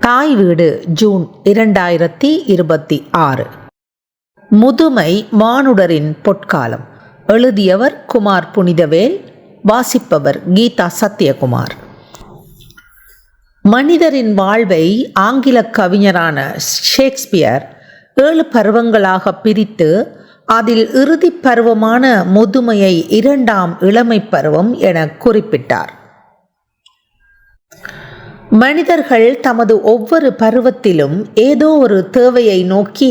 தாய் வீடு ஜூன் 2026. முதுமை மானுடரின் பொற்காலம். எழுதியவர் குமார் புனிதவேல். வாசிப்பவர் கீதா சத்யகுமார். மனிதரின் வாழ்வை ஆங்கில கவிஞரான ஷேக்ஸ்பியர் 7 பருவங்களாக பிரித்து அதில் இறுதிப் பருவமான முதுமையை 2ஆம் இளமை பருவம் என குறிப்பிட்டார். மனிதர்கள் தமது ஒவ்வொரு பருவத்திலும் ஏதோ ஒரு தேவையை நோக்கி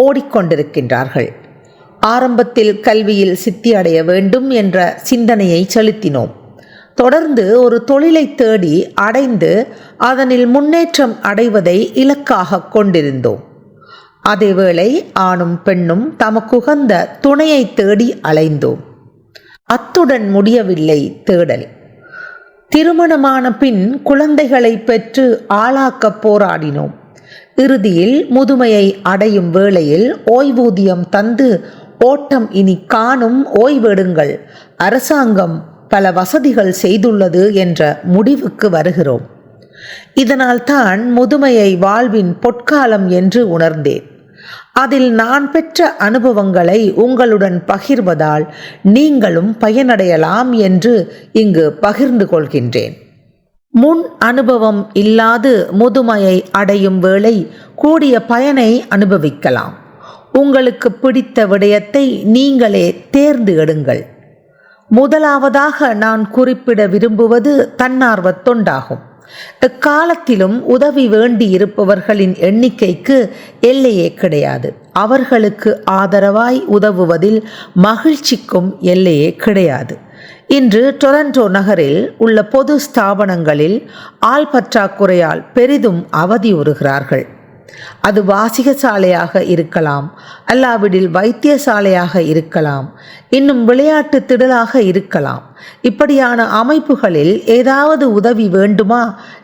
ஓடிக்கொண்டிருக்கின்றார்கள். ஆரம்பத்தில் கல்வியில் சித்தி அடைய வேண்டும் என்ற சிந்தனையை செலுத்தினோம். தொடர்ந்து ஒரு தொழிலை தேடி அடைந்து அதனில் முன்னேற்றம் அடைவதை இலக்காக கொண்டிருந்தோம். அதேவேளை ஆணும் பெண்ணும் தமக்குகந்த துணையை தேடி அலைந்தோம். அத்துடன் முடியவில்லை தேடல். திருமணமான பின் குழந்தைகளை பெற்று ஆளாக்க போராடினோம். இறுதியில் முதுமையை அடையும் வேளையில் ஓய்வூதியம் தந்து ஓட்டம் இனி காணும், ஓய்வெடுங்கள், அரசாங்கம் பல வசதிகள் செய்துள்ளது என்ற முடிவுக்கு வருகிறோம். இதனால் தான் முதுமையை வாழ்வின் பொற்காலம் என்று உணர்ந்தேன். அதில் நான் பெற்ற அனுபவங்களை உங்களுடன் பகிர்வதால் நீங்களும் பயனடையலாம் என்று இங்கு பகிர்ந்து கொள்கின்றேன். முன் அனுபவம் இல்லாது முதுமையை அடையும் வேளை கூடிய பயனை அனுபவிக்கலாம். உங்களுக்கு பிடித்த விடயத்தை நீங்களே தேர்ந்து எடுங்கள். முதலாவதாக நான் குறிப்பிட விரும்புவது தன்னார்வ தொண்டாகும். எக்காலத்திலும் உதவி வேண்டி இருப்பவர்களின் எண்ணிக்கைக்கு எல்லையே கிடையாது. அவர்களுக்கு ஆதரவாய் உதவுவதில் மகிழ்ச்சிக்கும் எல்லையே கிடையாது. இன்று டொரண்டோ நகரில் உள்ள பொது ஸ்தாபனங்களில் ஆள் பற்றாக்குறையால் பெரிதும் அவதியுறுகிறார்கள். அது வாசிகசாலையாக இருக்கலாம், அல்லாவிடில் வைத்தியசாலையாக இருக்கலாம், இன்னும் விளையாட்டு திடலாக இருக்கலாம். இப்படியான அமைப்புகளில் ஏதாவது உதவி வேண்டுமா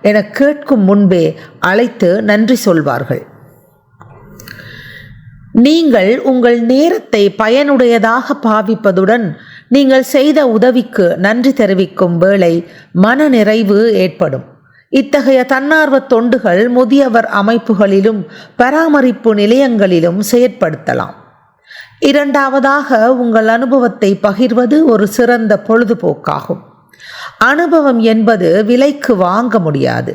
என கேட்கும் முன்பே அழைத்து நன்றி சொல்வார்கள். நீங்கள் உங்கள் நேரத்தை பயனுடையதாக பாவிப்பதுடன் நீங்கள் செய்த உதவிக்கு நன்றி தெரிவிக்கும் வேளை மன நிறைவு ஏற்படும். இத்தகைய தன்னார்வ தொண்டுகள் முதியவர் அமைப்புகளிலும் பராமரிப்பு நிலையங்களிலும் செயற்படுத்தலாம். இரண்டாவதாக, உங்கள் அனுபவத்தை பகிர்வது ஒரு சிறந்த பொழுதுபோக்காகும். அனுபவம் என்பது விலைக்கு வாங்க முடியாது.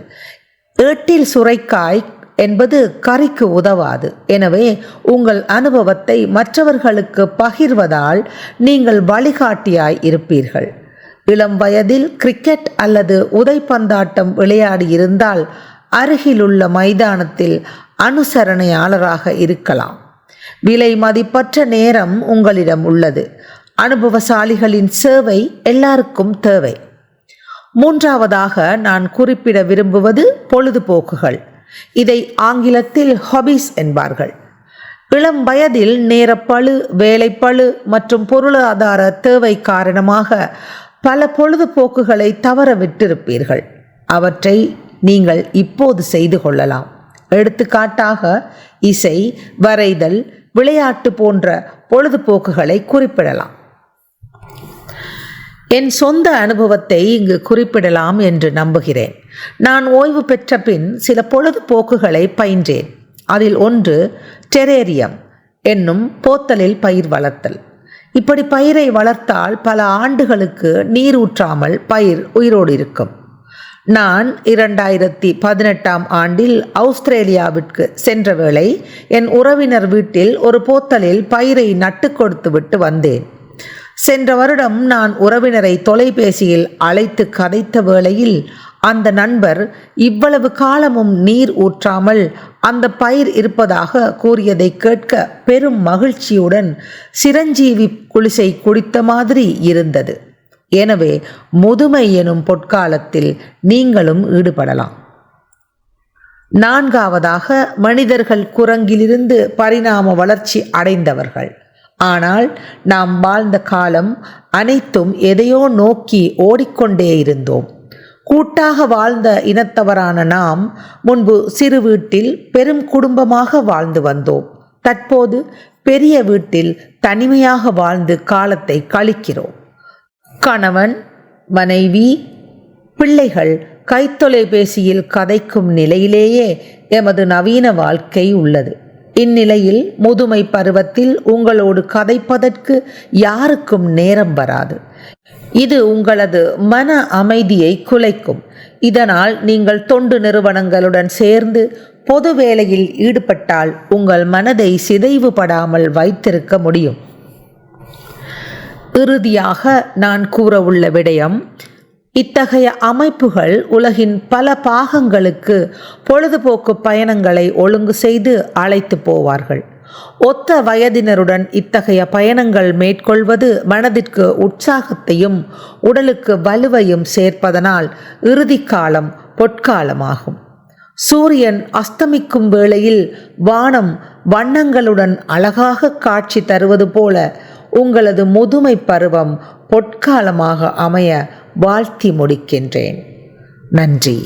ஏட்டில் சுரைக்காய் என்பது கறிக்கு உதவாது. எனவே உங்கள் அனுபவத்தை மற்றவர்களுக்கு பகிர்வதால் நீங்கள் வழிகாட்டியாய் இருப்பீர்கள். இளம் வயதில் கிரிக்கெட் அல்லது உதைப்பந்தாட்டம் விளையாடி இருந்தால் அருகிலுள்ள மைதானத்தில் அனுசரணையாளராக இருக்கலாம். விலை மதிப்பற்ற நேரம் உங்களிடம் உள்ளது. அனுபவசாலிகளின் சேவை எல்லாருக்கும் தேவை. மூன்றாவதாக நான் குறிப்பிட விரும்புவது பொழுதுபோக்குகள். இதை ஆங்கிலத்தில் ஹாபிஸ் என்பார்கள். இளம் வயதில் நேரப்பளு, வேலைப்பளு மற்றும் பொருளாதார தேவை காரணமாக பல பொழுதுபோக்குகளை தவற விட்டிருப்பீர்கள். அவற்றை நீங்கள் இப்போது செய்து கொள்ளலாம். எடுத்துக்காட்டாக இசை, வரைதல், விளையாட்டு போன்ற பொழுதுபோக்குகளை குறிப்பிடலாம். என் சொந்த அனுபவத்தை இங்கு குறிப்பிடலாம் என்று நம்புகிறேன். நான் ஓய்வு பெற்ற பின் சில பொழுதுபோக்குகளை பயின்றேன். அதில் ஒன்று டெரேரியம் என்னும் போத்தலில் பயிர் வளர்த்தல். இப்படி பயிரை வளர்த்தால் பல ஆண்டுகளுக்கு நீர் ஊற்றாமல் பயிர் உயிரோடு இருக்கும். நான் 2018ஆம் ஆண்டில் ஆஸ்திரேலியாவிற்கு சென்ற வேளை என் உறவினர் வீட்டில் ஒரு போத்தலில் பயிரை நட்டு கொடுத்து விட்டு வந்தேன். சென்ற வருடம் நான் உறவினரை தொலைபேசியில் அழைத்து கதைத்த வேளையில் அந்த நண்பர் இவ்வளவு காலமும் நீர் ஊற்றாமல் அந்த பயிர் இருப்பதாக கூறியதை கேட்க பெரும் மகிழ்ச்சியுடன் சிரஞ்சீவி குளிசை குடித்த மாதிரி இருந்தது. எனவே முதுமை எனும் பொற்காலத்தில் நீங்களும் ஈடுபடலாம். நான்காவதாக, மனிதர்கள் குரங்கிலிருந்து பரிணாம வளர்ச்சி அடைந்தவர்கள். ஆனால் நாம் வாழ்ந்த காலம் அனைத்தும் எதையோ நோக்கி ஓடிக்கொண்டே இருந்தோம். கூட்டாக வாழ்ந்த இனத்தவரான நாம் முன்பு சிறு வீட்டில் பெரும் குடும்பமாக வாழ்ந்து வந்தோம். தற்போது பெரிய வீட்டில் தனிமையாக வாழ்ந்து காலத்தை கழிக்கிறோம். கணவன், மனைவி, பிள்ளைகள் கைத்தொலைபேசியில் கதைக்கும் நிலையிலேயே எமது நவீன வாழ்க்கை உள்ளது. இந்நிலையில் முதுமை பருவத்தில் உங்களோடு கதைப்பதற்கு யாருக்கும் நேரம் வராது. இது உங்களது மன அமைதியை குலைக்கும். இதனால் நீங்கள் தொண்டு நிறுவனங்களுடன் சேர்ந்து பொது வேலையில் ஈடுபட்டால் உங்கள் மனதை சிதைவுபடாமல் வைத்திருக்க முடியும். இறுதியாக நான் கூற உள்ள விடயம், இத்தகைய அமைப்புகள் உலகின் பல பாகங்களுக்கு பொழுதுபோக்கு பயணங்களை ஒழுங்கு செய்து அழைத்து போவார்கள். ஒத்த வயதினருடன் இத்தகைய பயணங்கள் மேற்கொள்வது மனதிற்கு உற்சாகத்தையும் உடலுக்கு வலுவையும் சேர்ப்பதனால் இறுதி காலம் பொற்காலமாகும். சூரியன் அஸ்தமிக்கும் வேளையில் வானம் வண்ணங்களுடன் அழகாக காட்சி தருவது போல உங்களது முதுமை பருவம் பொற்காலமாக அமைய வாழ்த்தி முடிக்கின்றேன். நன்றி.